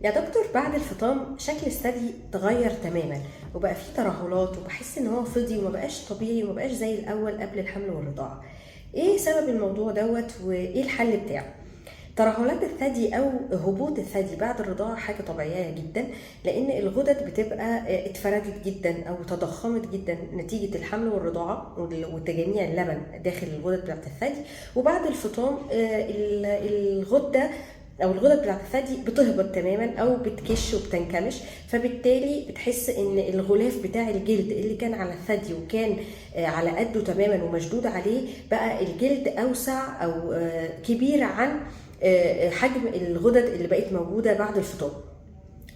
يا دكتور، بعد الفطام شكل الثدي اتغير تماما وبقى فيه ترهلات وبحس ان هو فضي وما بقاش طبيعي وما بقاش زي الاول قبل الحمل والرضاعه. ايه سبب الموضوع دوت وايه الحل بتاعه؟ ترهلات الثدي او هبوط الثدي بعد الرضاعه حاجه طبيعيه جدا، لان الغدد بتبقى اتفردت جدا او تضخمت جدا نتيجه الحمل والرضاعه وتجميع اللبن داخل الغدد بتاعت الثدي. وبعد الفطام الغدد بتاعت الثدي بتهبط تماما او بتكش وبتنكمش، فبالتالي بتحس ان الغلاف بتاع الجلد اللي كان على الثدي وكان على قده تماما ومشدود عليه بقى الجلد اوسع او كبير عن حجم الغدد اللي بقت موجوده بعد الفطام.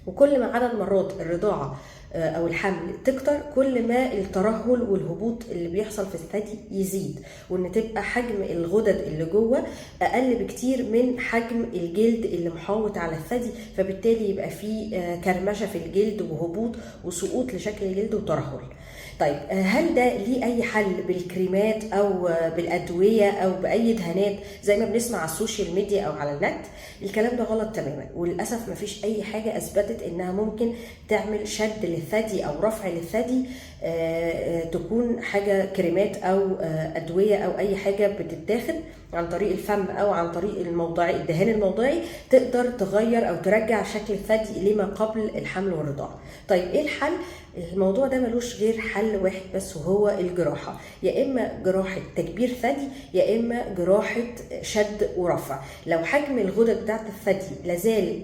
وكل ما عدد مرات الرضاعه او الحمل تكتر، كل ما الترهل والهبوط اللي بيحصل في الثدي يزيد، وان تبقى حجم الغدد اللي جوه اقل بكتير من حجم الجلد اللي محاوط على الثدي، فبالتالي يبقى فيه كرمشه في الجلد وهبوط وسقوط لشكل الجلد وترهل. طيب، هل ده ليه اي حل بالكريمات او بالادويه او باي دهانات زي ما بنسمع على السوشيال ميديا او على النت؟ الكلام ده غلط تماما، وللاسف مفيش اي حاجه اثبتت انها ممكن تعمل شد للثدي او رفع للثدي تكون حاجه كريمات او ادويه او اي حاجه بتتاخد عن طريق الفم او عن طريق الدهان الموضعي تقدر تغير او ترجع شكل الثدي لما قبل الحمل والرضاعه. طيب، ايه الحل؟ الموضوع ده ملوش غير حل واحد بس، وهو الجراحه، يا اما جراحه تكبير ثدي يا اما جراحه شد ورفع. لو حجم الغدد بتاعت الثدي لازال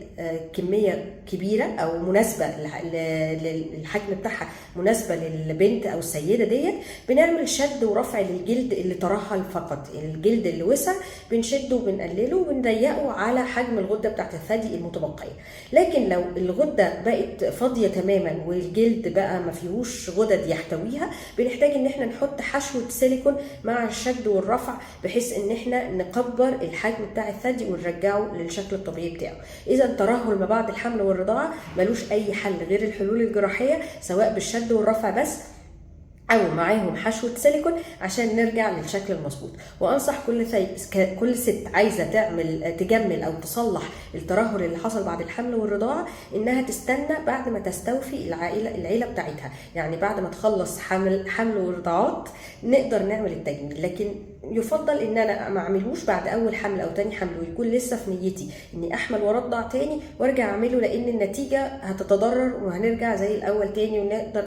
كميه كبيره او مناسبه للحجم بتاعها، مناسبه للبنت او السيده ديت، بنعمل شد ورفع للجلد اللي ترهل فقط. الجلد اللي وسع بنشده وبنقلله وبنضيقه على حجم الغده بتاعت الثدي المتبقيه. لكن لو الغده بقت فاضيه تماما والجلد بقى ما فيهوش غدد يحتويها، بنحتاج ان احنا نحط حشوه سيليكون مع الشد والرفع، بحيث ان احنا نكبر الحجم بتاع الثدي ونرجعه للشكل الطبيعي بتاعه. اذا الترهل ما بعد الحمل والرضاعه ملوش اي حل غير الحلول الجراحيه، سواء بالشد والرفع بس او معاهم حشوه سيليكون عشان نرجع للشكل المظبوط. وانصح كل ست عايزه تجمل او تصلح الترهل اللي حصل بعد الحمل والرضاعه انها تستنى بعد ما تستوفي العيله بتاعتها، يعني بعد ما تخلص حمل ورضاعات نقدر نعمل التجميل. لكن يفضل ان انا ما اعملوش بعد اول حمل او تاني حمل ويكون لسه في نيتي اني احمل وارضع تاني وارجع اعمله، لان النتيجه هتتضرر وهنرجع زي الاول تاني،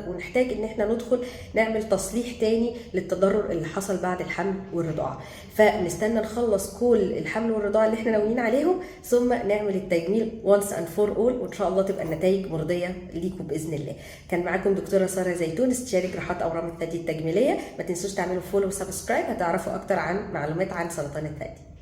ونحتاج ان احنا ندخل نعمل تصليح تاني للتضرر اللي حصل بعد الحمل والرضاعه. فنستنى نخلص كل الحمل والرضاعه اللي احنا ناويين عليهم ثم نعمل التجميل once and for all، وان شاء الله تبقى النتائج مرضيه ليكم باذن الله. كان معاكم دكتوره ساره زيتون، استشاري جراحات اورام الثدي التجميليه. ما تنسوش تعملوا فولو وسبسكرايب، هتعرفوا اكتر عن معلومات عن سرطان الثدي.